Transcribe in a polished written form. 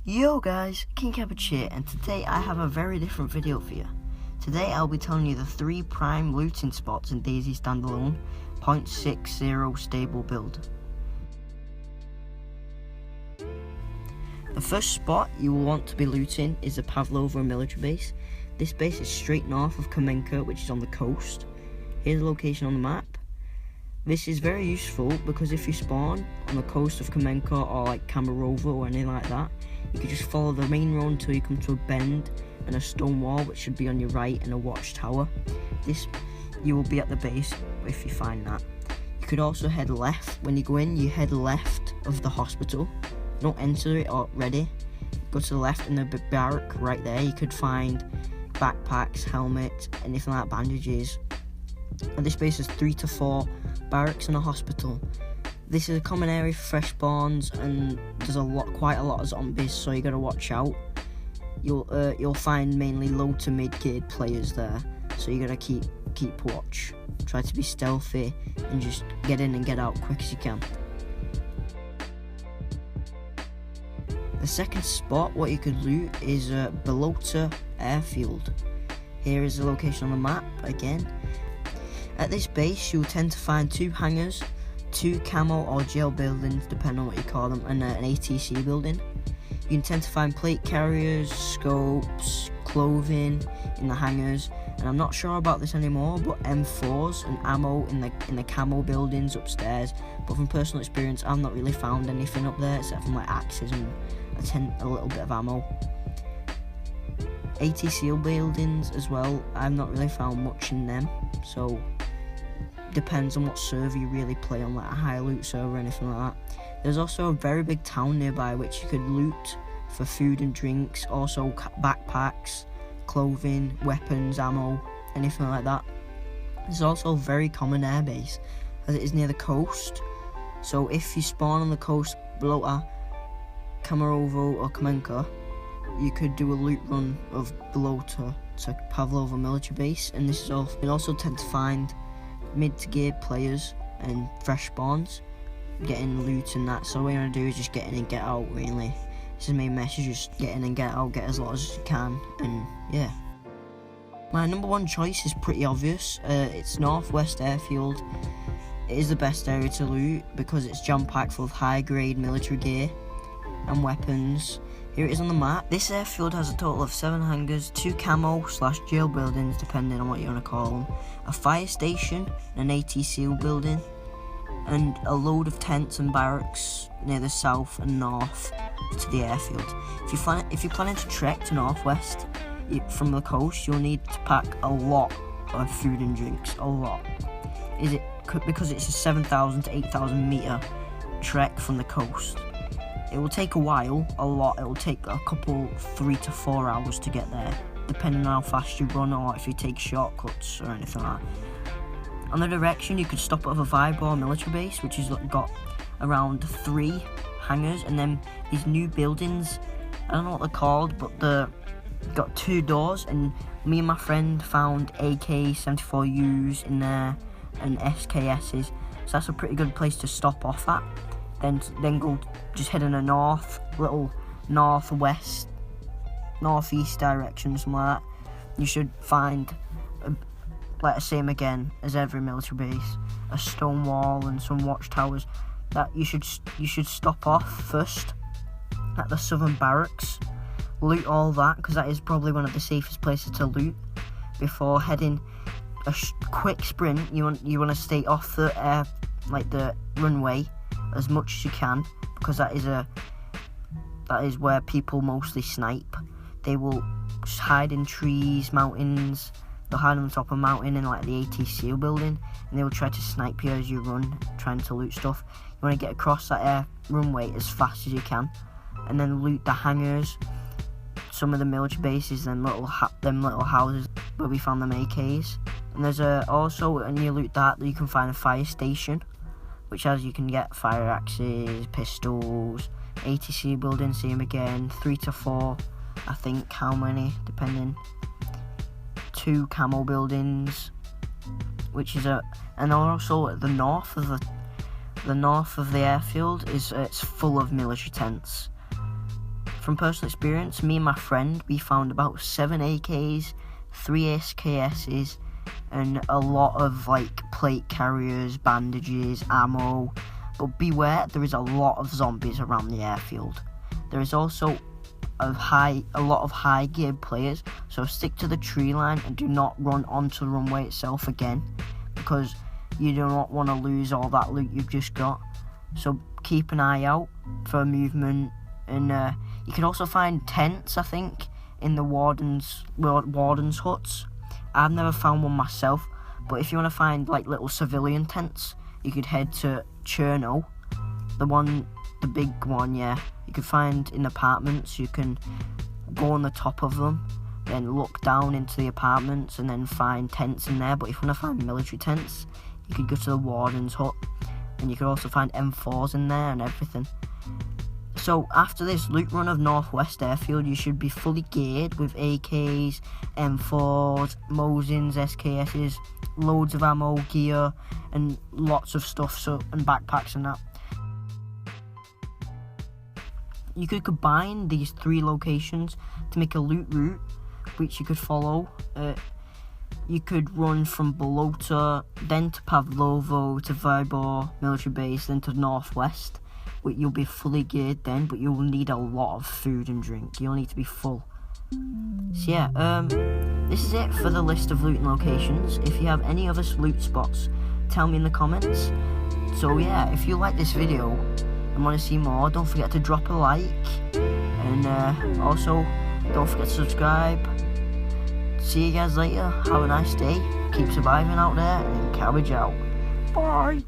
Yo guys, King Cabbage here, and today I have a very different video for you. Today I'll be telling you the 3 prime looting spots in Dayz standalone 0.60 stable build. The first spot you will want to be looting is the Pavlova military base. This base is straight north of Kamenka, which is on the coast. Here's the location on the map. This is very useful because if you spawn on the coast of Kamenka or like Kamarova or anything like that, you can just follow the main road until you come to a bend and a stone wall which should be on your right and a watchtower. You will be at the base if you find that. You could also head left. When you go in, you head left of the hospital. Don't enter it already. Go to the left and the barrack right there. You could find backpacks, helmets, anything like bandages. And this base has 3 to 4 barracks and a hospital. This is a common area for fresh spawns, and there's quite a lot of zombies, so you gotta watch out. You'll find mainly low to mid geared players there, so you gotta keep watch. Try to be stealthy and just get in and get out quick as you can. The second spot, what you could loot is Belota Airfield. Here is the location on the map again. At this base, you'll tend to find 2 hangars, 2 camo or jail buildings, depending on what you call them, and an ATC building. You can tend to find plate carriers, scopes, clothing in the hangars, and I'm not sure about this anymore, but M4s and ammo in the camo buildings upstairs. But from personal experience, I've not really found anything up there except from like axes and a little bit of ammo. ATC buildings as well, I've not really found much in them, so depends on what server you really play on, like a high loot server or anything like that. There's also a very big town nearby which you could loot for food and drinks, also backpacks, clothing, weapons, ammo, anything like that. There's also a very common airbase as it is near the coast, so if you spawn on the coast below Kamarovo or Kamenka, you could do a loot run of Belota to Pavlova military base, and this is all. You'll also tend to find mid to geared players and fresh spawns getting loot and that, so what you want to do is just get in and get out really. This is the main message, just get in and get out, get as lot as you can, and yeah. My number 1 choice is pretty obvious. It's Northwest Airfield. It is the best area to loot because it's jam-packed full of high grade military gear and weapons. Here it is on the map. This airfield has a total of 7 hangars, 2 camo/jail buildings, depending on what you want to call them, a fire station, an ATC building, and a load of tents and barracks near the south and north to the airfield. If you're planning to trek to Northwest from the coast, you'll need to pack a lot of food and drinks, a lot. Because it's a 7,000 to 8,000 meter trek from the coast. It will take a while, a lot. It will take a couple, 3 to 4 hours to get there, depending on how fast you run or if you take shortcuts or anything like that. On the direction, you could stop at a Vybor military base, which has got around 3 hangars, and then these new buildings, I don't know what they're called, but they've got 2 doors, and me and my friend found AK-74Us in there and SKSs, so that's a pretty good place to stop off at. Then go just head in a little northwest, northeast direction, something like that. You should find, like the same again as every military base, a stone wall and some watchtowers. That you should stop off first at the southern barracks, loot all that because that is probably one of the safest places to loot before heading a quick sprint. You want to stay off the the runway as much as you can, because that is where people mostly snipe. They will just hide in trees, mountains. They'll hide on top of a mountain in like the ATC building, and they will try to snipe you as you run, trying to loot stuff. You want to get across that runway as fast as you can, and then loot the hangars, some of the military bases, them little houses where we found them AKs. And there's also, when you loot that, you can find a fire station, which has you can get fire axes, pistols, ATC building, see them again, 3 to 4, I think, how many, depending. 2 camo buildings, which is and also at the north of the airfield is it's full of military tents. from personal experience, me and my friend, we found about 7 AKs, 3 SKSs, and a lot of like plate carriers, bandages, ammo. But beware, there is a lot of zombies around the airfield. There is also a lot of high geared players, so stick to the tree line and do not run onto the runway itself again, because you do not want to lose all that loot you've just got. So keep an eye out for movement, and you can also find tents, I think, in the wardens' huts. I've never found one myself, but if you want to find like little civilian tents, you could head to Cherno, the big one, yeah. You could find in apartments. You can go on the top of them, then look down into the apartments, and then find tents in there. But if you want to find military tents, you could go to the warden's hut, and you could also find M4s in there and everything. So after this loot run of Northwest Airfield, you should be fully geared with AKs, M4s, Mosins, SKSs, loads of ammo, gear, and lots of stuff, and backpacks and that. You could combine these 3 locations to make a loot route, which you could follow. You could run from Bolota, then to Pavlovo, to Vybor military base, then to Northwest. You'll be fully geared then, but you'll need a lot of food and drink. You'll need to be full. So yeah, this is it for the list of looting locations. If you have any other loot spots, tell me in the comments. So yeah, if you like this video and want to see more, don't forget to drop a like, and also don't forget to subscribe. See you guys later. Have a nice day. Keep surviving out there, and Cabbage out. Bye.